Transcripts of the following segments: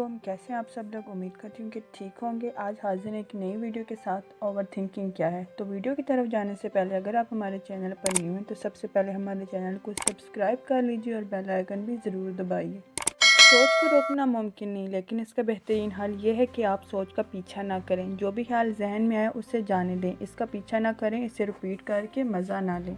वालेकुम। कैसे हैं आप सब लोग? उम्मीद करती हूँ कि ठीक होंगे। आज हाजिर हैं एक नई वीडियो के साथ। ओवर थिंकिंग क्या है? तो वीडियो की तरफ जाने से पहले अगर आप हमारे चैनल पर न्यू हैं तो सबसे पहले हमारे चैनल को सब्सक्राइब कर लीजिए और बेल आइकन भी ज़रूर दबाइए। सोच को रोकना मुमकिन नहीं, लेकिन इसका बेहतरीन हल ये है कि आप सोच का पीछा ना करें। जो भी ख्याल जहन में आए उसे जाने दें, इसका पीछा ना करें, इसे रिपीट करके मज़ा ना लें।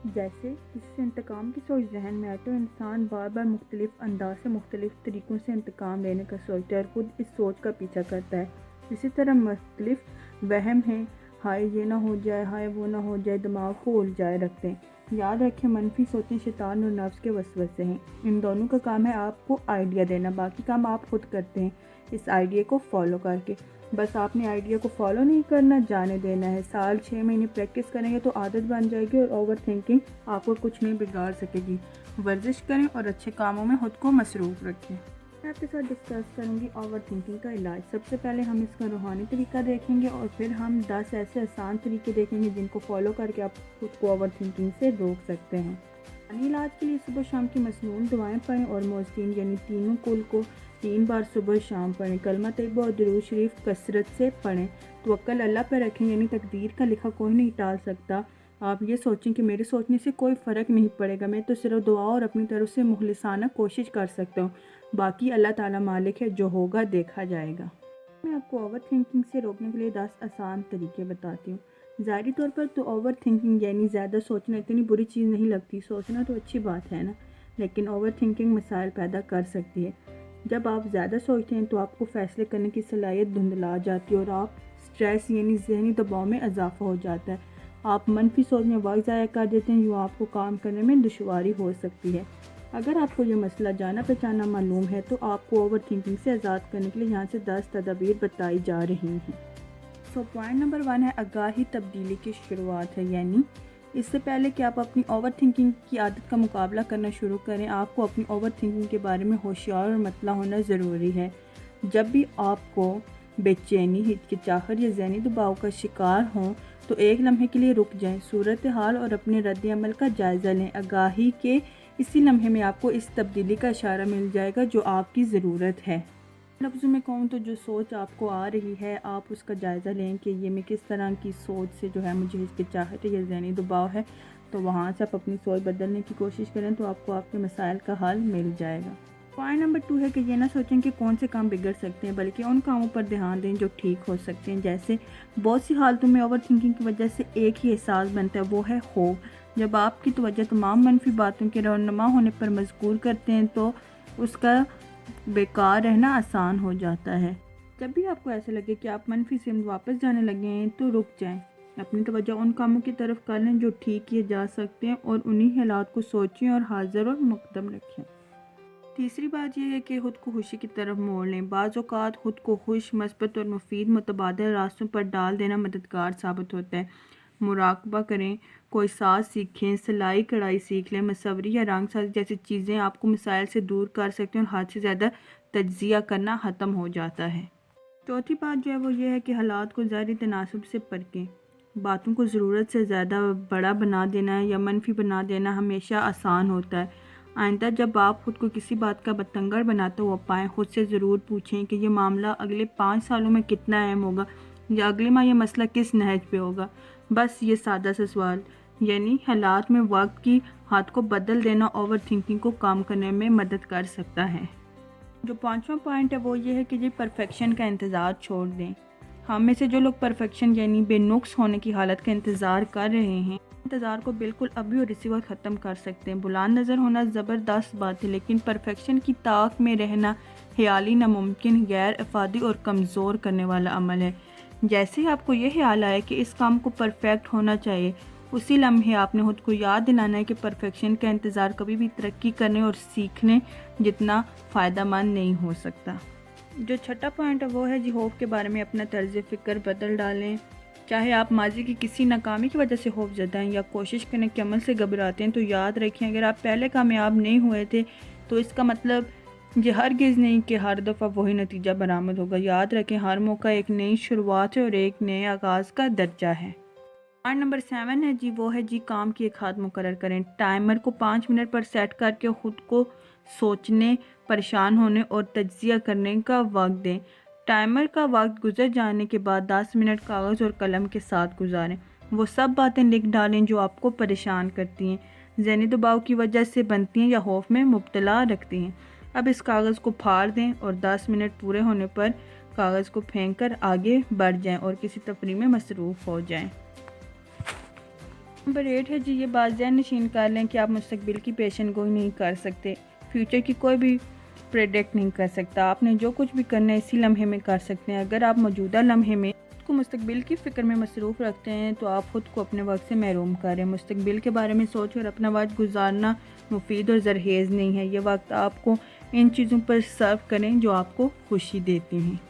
जैसे किसी से इंतकाम की सोच जहन में आए तो इंसान बार बार मुख्तलिफ अंदाज से मुख्तलिफ तरीक़ों से इंतकाम लेने का सोचता है और ख़ुद इस सोच का पीछा करता है। इसी तरह मुख्तलिफ वहम हैं, हाय ये ना हो जाए, हाय वो ना हो जाए, दिमाग को उलझाए रखते हैं। याद रखें, मनफी सोचें शैतान और नफ्स के वसवसे हैं। इन दोनों का काम है आपको आइडिया देना, बाकी काम आप खुद करते हैं इस आइडिया को फॉलो करके। बस आपने आइडिया को फॉलो नहीं करना, जाने देना है। साल 6 महीने प्रैक्टिस करेंगे तो आदत बन जाएगी और ओवर थिंकिंग आपको कुछ नहीं बिगाड़ सकेगी। वर्जिश करें और अच्छे कामों में खुद को मसरूफ़ रखें। मैं आपके साथ डिस्कस करूंगी ओवर थिंकिंग का इलाज। सबसे पहले हम इसका रूहानी तरीका देखेंगे और फिर हम 10 ऐसे आसान तरीके देखेंगे जिनको फॉलो करके आप खुद को ओवर थिंकिंग से रोक सकते हैं। रूहानी इलाज के लिए सुबह शाम की मसनून दुआएं पढ़ें और मोज़तीन यानी तीनों कुल को 3 बार सुबह शाम पढ़ें। कलमा तैयबा और दुरूद शरीफ कसरत से पढ़ें। तवक्कल अल्लाह पर रखें, यानी तकदीर का लिखा कोई नहीं टाल सकता। आप ये सोचें कि मेरे सोचने से कोई फ़र्क नहीं पड़ेगा, मैं तो सिर्फ दुआ और अपनी तरफ से मुखलिसाना कोशिश कर सकता हूँ, बाकी अल्लाह ताला मालिक है, जो होगा देखा जाएगा। मैं आपको ओवर थिंकिंग से रोकने के लिए 10 आसान तरीके बताती हूँ। ज़ाहिरी तौर पर तो ओवर थिंकिंग यानी ज़्यादा सोचना इतनी बुरी चीज़ नहीं लगती। सोचना तो अच्छी बात है ना, लेकिन ओवर थिंकिंग मसाइल पैदा कर सकती है। जब आप ज़्यादा सोचते हैं तो आपको फ़ैसले करने की सलाहियत धुंधला जाती है और आप स्ट्रेस यानी ज़हनी दबाव में इजाफा हो जाता है। आप मनफी सोच में वक्त ज़ाया कर देते हैं, जो आपको काम करने में दुश्वारी हो सकती है। अगर आपको ये मसला जाना पहचाना मालूम है तो आपको ओवर थिंकिंग से आज़ाद करने के लिए यहाँ से 10 तदाबीर बताई जा रही हैं। पॉइंट नंबर 1 है आगाही तब्दीली की शुरुआत है। यानी इससे पहले कि आप अपनी ओवर थिंकिंग की आदत का मुकाबला करना शुरू करें, आपको अपनी ओवर थिंकिंग के बारे में होशियार और मतला होना ज़रूरी है। जब भी आपको बेचैनी, हिचकिचाहट या ज़हनी दबाव का शिकार हों तो एक लम्हे के लिए रुक जाएं, सूरत हाल और अपने रद्द अमल का जायज़ा लें। आगाही के इसी लम्हे में आपको इस तब्दीली का इशारा मिल जाएगा जो आपकी ज़रूरत है। लफ्ज़ों में कहूँ तो जो सोच आपको आ रही है, आप उसका जायज़ा लें कि ये मैं किस तरह की सोच से जो है मुझे हिचकिचाहट है या ज़हनी दबाव है, तो वहाँ से आप अपनी सोच बदलने की कोशिश करें तो आपको आपके मसाइल का हल मिल जाएगा। पॉइंट नंबर 2 है कि ये ना सोचें कि कौन से काम बिगड़ सकते हैं, बल्कि उन कामों पर ध्यान दें जो ठीक हो सकते हैं। जैसे बहुत सी हालतों में ओवर थिंकिंग की वजह से एक ही एहसास बनता है, वो है खौफ। जब आपकी तवज्जो तमाम मनफी बातों के रौनमा होने पर मजबूर करते हैं तो उसका बेकार रहना आसान हो जाता है। जब भी आपको ऐसा लगे कि आप मनफी सिमत वापस जाने लगे हैं तो रुक जाएं, अपनी तवज्जो उन कामों की तरफ कर लें जो ठीक किए जा सकते हैं और उन्हीं हालात को सोचें और हाजिर और मुकद्दम रखें। तीसरी बात यह है कि खुद को खुशी की तरफ मोड़ लें। बाज़ औक़ात खुद को खुश, मस्बत और मुफीद मुतबादिल रास्तों पर डाल देना मददगार साबित होता है। मुराकबा करें, कोई साज सीखें, सिलाई कढ़ाई सीख लें, मसवरी या रंग साजी जैसी चीज़ें आपको मसाइल से दूर कर सकते हैं और हद से ज़्यादा तज्ज़िया करना ख़त्म हो जाता है। चौथी बात जो है वो ये है कि हालात को ज़ाहिरी तनासब से परखें। बातों को ज़रूरत से ज़्यादा बड़ा बना देना या मनफी बना देना हमेशा आसान होता है। आइंदा जब आप खुद को किसी बात का बतंगड़ बनाते हुए पाएँ, खुद से ज़रूर पूछें कि ये मामला अगले 5 सालों में कितना अहम होगा या अगले माह ये मसला किस नहज पे होगा। बस ये सादा सा सवाल, यानी हालात में वक्त की हाथ को बदल देना ओवर थिंकिंग को काम करने में मदद कर सकता है। जो 5वां पॉइंट है वो ये है कि जी परफेक्शन का इंतज़ार छोड़ दें। हम में से जो लोग परफेक्शन यानी बेनुक्स होने की हालत का इंतज़ार कर रहे हैं, इंतज़ार को बिल्कुल अभी और इसी वक्त ख़त्म कर सकते हैं। बुलंद नज़र होना ज़बरदस्त बात है, लेकिन परफेक्शन की ताक में रहना ख्याली, नामुमकिन, गैर अफादी और कमज़ोर करने वाला अमल है। जैसे ही आपको ये ख्याल आए कि इस काम को परफेक्ट होना चाहिए, उसी लम्हे आपने खुद को याद दिलाना है कि परफेक्शन का इंतज़ार कभी भी तरक्की करने और सीखने जितना फ़ायदेमंद नहीं हो सकता। जो छठा पॉइंट है वो है जी खौफ के बारे में अपना तर्ज फ़िक्र बदल डालें। चाहे आप माजी की किसी नाकामी की वजह से खौफज़दा हैं या कोशिश करने के अमल से घबराते हैं, तो याद रखें अगर आप पहले कामयाब नहीं हुए थे तो इसका मतलब ये हरगिज़ नहीं कि हर दफ़ा वही नतीजा बरामद होगा। याद रखें हर मौका एक नई शुरुआत है और एक नए आगाज़ का दर्जा है। पॉइंट नंबर 7 है जी वो है जी काम की एक हद मुकर्रर करें। टाइमर को 5 मिनट पर सेट करके ख़ुद को सोचने, परेशान होने और तज्जिया करने का वक्त दें। टाइमर का वक्त गुजर जाने के बाद 10 मिनट कागज़ और कलम के साथ गुजारें। वो सब बातें लिख डालें जो आपको परेशान करती हैं, ज़हनी दबाव की वजह से बनती हैं या खौफ में मुब्तला रखती हैं। अब इस कागज़ को फाड़ दें और 10 मिनट पूरे होने पर कागज़ को फेंक कर आगे बढ़ जाएं और किसी तफरीह में मसरूफ़ हो जाएं। नंबर 8 है जी, ये बात ज़हन नशीन कर लें कि आप मुस्तकबिल की पेशन गोई नहीं कर सकते। फ्यूचर की कोई भी प्रेडिक्ट नहीं कर सकता। आपने जो कुछ भी करना है इसी लम्हे में कर सकते हैं। अगर आप मौजूदा लम्हे में को मुस्तकबिल की फ़िक्र में मसरूफ़ रखते हैं तो आप ख़ुद को अपने वक्त से महरूम करें। मुस्तकबिल के बारे में सोच कर अपना वक्त गुजारना मुफीद और जरहेज़ नहीं है। ये वक्त आपको इन चीज़ों पर सर्व करें जो आपको खुशी देती हैं।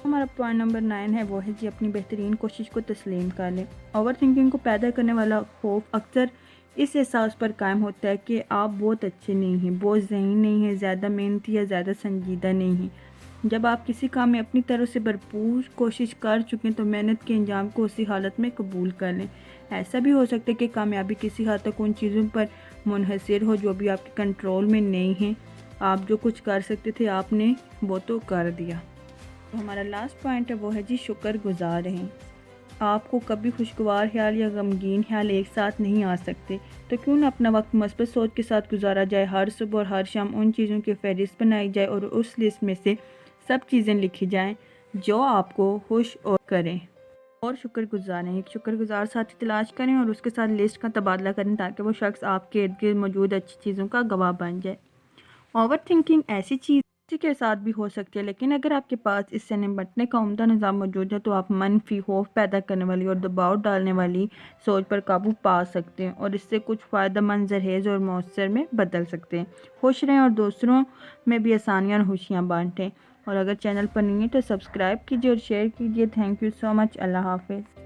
हमारा पॉइंट नंबर 9 है, वो है जी अपनी बेहतरीन कोशिश को तस्लीम कर लें। ओवर थिंकिंग को पैदा करने वाला खौफ अक्सर इस एहसास पर कायम होता है कि आप बहुत अच्छे नहीं हैं, बहुत ज़हीन नहीं हैं, ज़्यादा मेहनती या ज़्यादा संजीदा नहीं हैं। जब आप किसी काम में अपनी तरफ से भरपूर कोशिश कर चुकें तो मेहनत के अंजाम को उसी हालत में कबूल कर लें। ऐसा भी हो सकता है कि कामयाबी किसी हद तक उन चीज़ों पर मुनहसर हो जो भी आपके कंट्रोल में नहीं हैं। आप जो कुछ कर सकते थे आपने वो तो कर दिया। तो हमारा लास्ट पॉइंट है, वो है जी शुक्र गुज़ार रहें। आपको कभी खुशगवार ख्याल या गमगीन ख्याल एक साथ नहीं आ सकते, तो क्यों ना अपना वक्त मस्बत सोच के साथ गुजारा जाए। हर सुबह और हर शाम उन चीज़ों की फहरिस्त बनाई जाए और उस लिस्ट में से सब चीज़ें लिखी जाएं जो आपको खुश और करें और शुक्रगुजार हैं। एक शुक्रगुजार साथी तलाश करें और उसके साथ लिस्ट का तबादला करें ताकि वो शख्स आपके इर्द गिर्द मौजूद अच्छी चीज़ों का गवाह बन जाए। ओवर थिंकिंग ऐसी चीज़ किसी के साथ भी हो सकती है, लेकिन अगर आपके पास इससे निपटने का उम्दा निज़ाम मौजूद है तो आप मनफी खौफ पैदा करने वाली और दबाव डालने वाली सोच पर काबू पा सकते हैं और इससे कुछ फ़ायदेमंद, जरहेज़ और मौसर में बदल सकते हैं। खुश रहें और दूसरों में भी आसानियाँ और खुशियाँ बांटें। और अगर चैनल पर नहीं है तो सब्सक्राइब कीजिए और शेयर कीजिए। Thank you so much. अल्लाह हाफ़िज़।